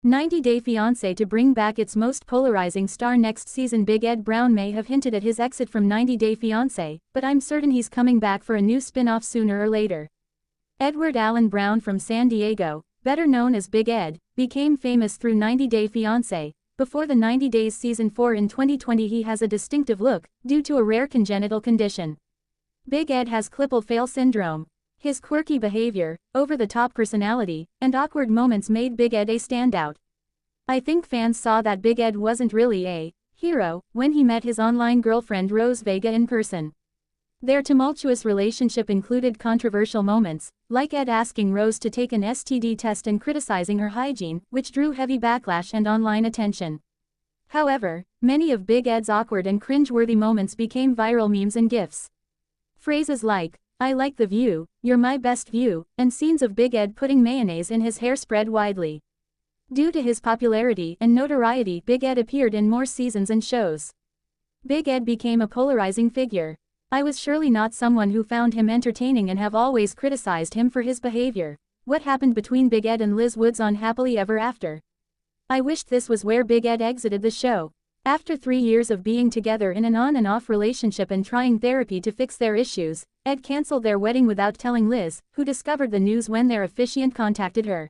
90 Day Fiancé to bring back its most polarizing star next season. Big Ed Brown may have hinted at his exit from 90 Day Fiancé, but I'm certain he's coming back for a new spin-off sooner or later. Edward Allen Brown from San Diego, better known as Big Ed, became famous through 90 Day Fiancé. Before the 90 Days Season 4 in 2020, he has a distinctive look, due to a rare congenital condition. Big Ed has Klippel-Feil syndrome. His quirky behavior, over-the-top personality, and awkward moments made Big Ed a standout. I think fans saw that Big Ed wasn't really a hero when he met his online girlfriend Rose Vega in person. Their tumultuous relationship included controversial moments, like Ed asking Rose to take an STD test and criticizing her hygiene, which drew heavy backlash and online attention. However, many of Big Ed's awkward and cringe-worthy moments became viral memes and GIFs. Phrases like, "I like the view," "You're my best view," and scenes of Big Ed putting mayonnaise in his hair spread widely. Due to his popularity and notoriety, Big Ed appeared in more seasons and shows. Big Ed became a polarizing figure. I was surely not someone who found him entertaining and have always criticized him for his behavior. What happened between Big Ed and Liz Woods on Happily Ever After? I wished this was where Big Ed exited the show. After 3 years of being together in an on and off relationship and trying therapy to fix their issues, Ed canceled their wedding without telling Liz, who discovered the news when their officiant contacted her.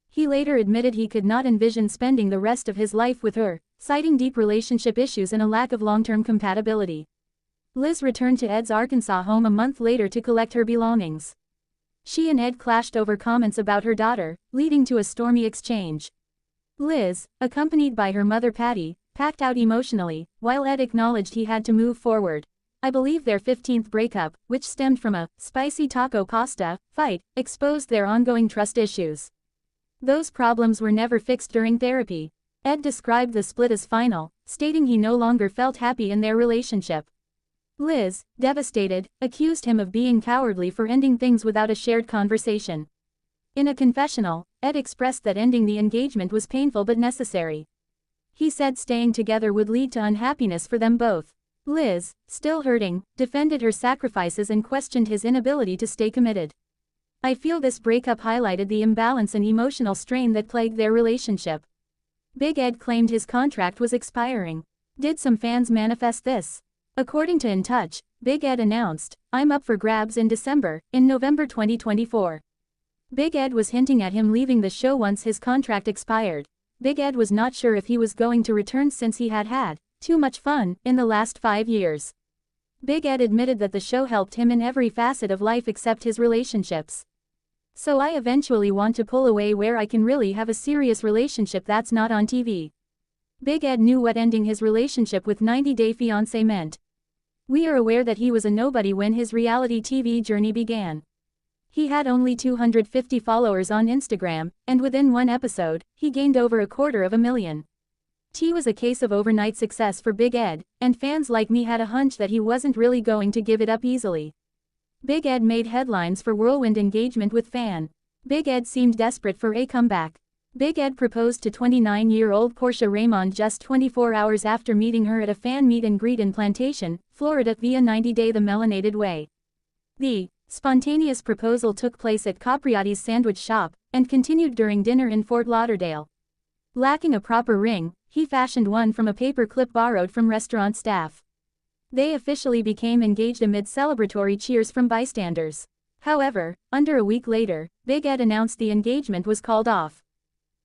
He later admitted he could not envision spending the rest of his life with her, citing deep relationship issues and a lack of long-term compatibility. Liz returned to Ed's Arkansas home a month later to collect her belongings. She and Ed clashed over comments about her daughter, leading to a stormy exchange. Liz, accompanied by her mother Patty, packed out emotionally, while Ed acknowledged he had to move forward. I believe their 15th breakup, which stemmed from a spicy taco pasta fight, exposed their ongoing trust issues. Those problems were never fixed during therapy. Ed described the split as final, stating he no longer felt happy in their relationship. Liz, devastated, accused him of being cowardly for ending things without a shared conversation. In a confessional, Ed expressed that ending the engagement was painful but necessary. He said staying together would lead to unhappiness for them both. Liz, still hurting, defended her sacrifices and questioned his inability to stay committed. I feel this breakup highlighted the imbalance and emotional strain that plagued their relationship. Big Ed claimed his contract was expiring. Did some fans manifest this? According to In Touch, Big Ed announced, "I'm up for grabs in November 2024. Big Ed was hinting at him leaving the show once his contract expired. Big Ed was not sure if he was going to return since he had had too much fun in the last 5 years. Big Ed admitted that the show helped him in every facet of life except his relationships. "So I eventually want to pull away where I can really have a serious relationship that's not on TV." Big Ed knew what ending his relationship with 90 Day Fiancé meant. We are aware that he was a nobody when his reality TV journey began. He had only 250 followers on Instagram, and within one episode, he gained over 250,000. T was a case of overnight success for Big Ed, and fans like me had a hunch that he wasn't really going to give it up easily. Big Ed made headlines for whirlwind engagement with fan. Big Ed seemed desperate for a comeback. Big Ed proposed to 29-year-old Portia Raymond just 24 hours after meeting her at a fan meet and greet in Plantation, Florida via 90 Day the Melanated Way. The spontaneous proposal took place at Capriati's sandwich shop, and continued during dinner in Fort Lauderdale. Lacking a proper ring, he fashioned one from a paper clip borrowed from restaurant staff. They officially became engaged amid celebratory cheers from bystanders. However, under a week later, Big Ed announced the engagement was called off.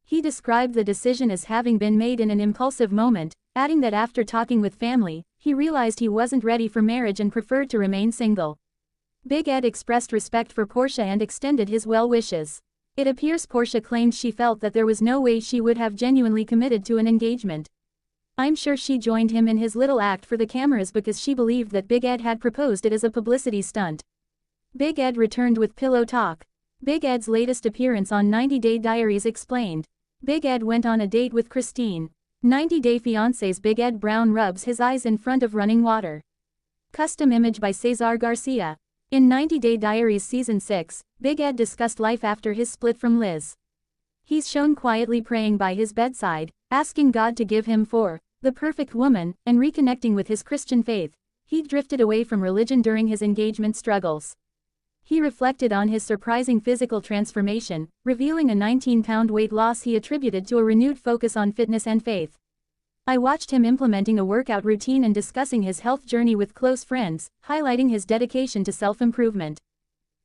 He described the decision as having been made in an impulsive moment, adding that after talking with family, he realized he wasn't ready for marriage and preferred to remain single. Big Ed expressed respect for Portia and extended his well wishes. It appears Portia claimed she felt that there was no way she would have genuinely committed to an engagement. I'm sure she joined him in his little act for the cameras because she believed that Big Ed had proposed it as a publicity stunt. Big Ed returned with pillow talk. Big Ed's latest appearance on 90 Day Diaries explained. Big Ed went on a date with Christine. 90 Day Fiancé's Big Ed Brown rubs his eyes in front of running water. Custom image by Cesar Garcia. In 90 Day Diaries Season 6, Big Ed discussed life after his split from Liz. He's shown quietly praying by his bedside, asking God to give him the perfect woman, and reconnecting with his Christian faith. He drifted away from religion during his engagement struggles. He reflected on his surprising physical transformation, revealing a 19-pound weight loss he attributed to a renewed focus on fitness and faith. I watched him implementing a workout routine and discussing his health journey with close friends, highlighting his dedication to self-improvement.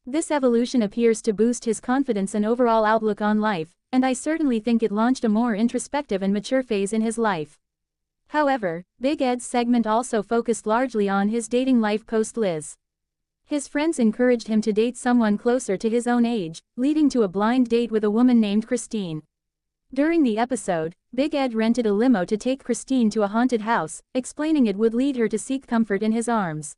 This evolution appears to boost his confidence and overall outlook on life, and I certainly think it launched a more introspective and mature phase in his life. However, Big Ed's segment also focused largely on his dating life post-Liz. His friends encouraged him to date someone closer to his own age, leading to a blind date with a woman named Christine. During the episode, Big Ed rented a limo to take Christine to a haunted house, explaining it would lead her to seek comfort in his arms.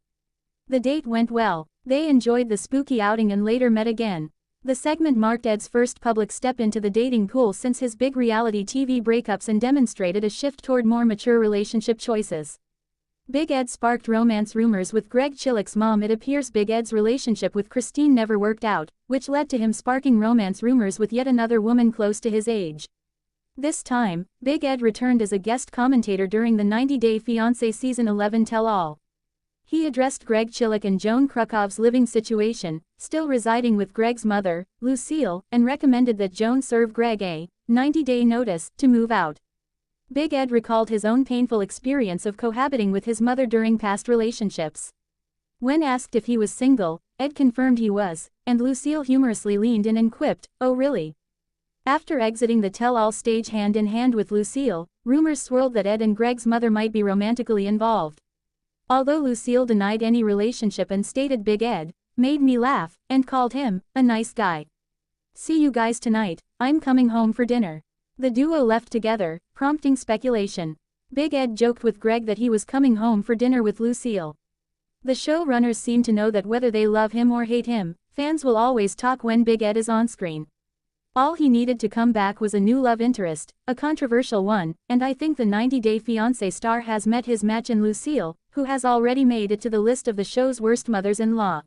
The date went well. They enjoyed the spooky outing and later met again. The segment marked Ed's first public step into the dating pool since his big reality TV breakups and demonstrated a shift toward more mature relationship choices. Big Ed sparked romance rumors with Greg Chillick's mom. It appears Big Ed's relationship with Christine never worked out, which led to him sparking romance rumors with yet another woman close to his age. This time, Big Ed returned as a guest commentator during the 90-Day Fiancé Season 11 tell-all. He addressed Greg Chillick and Joan Krukov's living situation, still residing with Greg's mother, Lucille, and recommended that Joan serve Greg a 90-day notice to move out. Big Ed recalled his own painful experience of cohabiting with his mother during past relationships. When asked if he was single, Ed confirmed he was, and Lucille humorously leaned in and quipped, "Oh really?" After exiting the tell-all stage hand in hand with Lucille, rumors swirled that Ed and Greg's mother might be romantically involved. Although Lucille denied any relationship and stated Big Ed made me laugh, and called him a nice guy. "See you guys tonight, I'm coming home for dinner." The duo left together, prompting speculation. Big Ed joked with Greg that he was coming home for dinner with Lucille. The showrunners seem to know that whether they love him or hate him, fans will always talk when Big Ed is on screen. All he needed to come back was a new love interest, a controversial one, and I think the 90-Day Fiancé star has met his match in Lucille, who has already made it to the list of the show's worst mothers-in-law.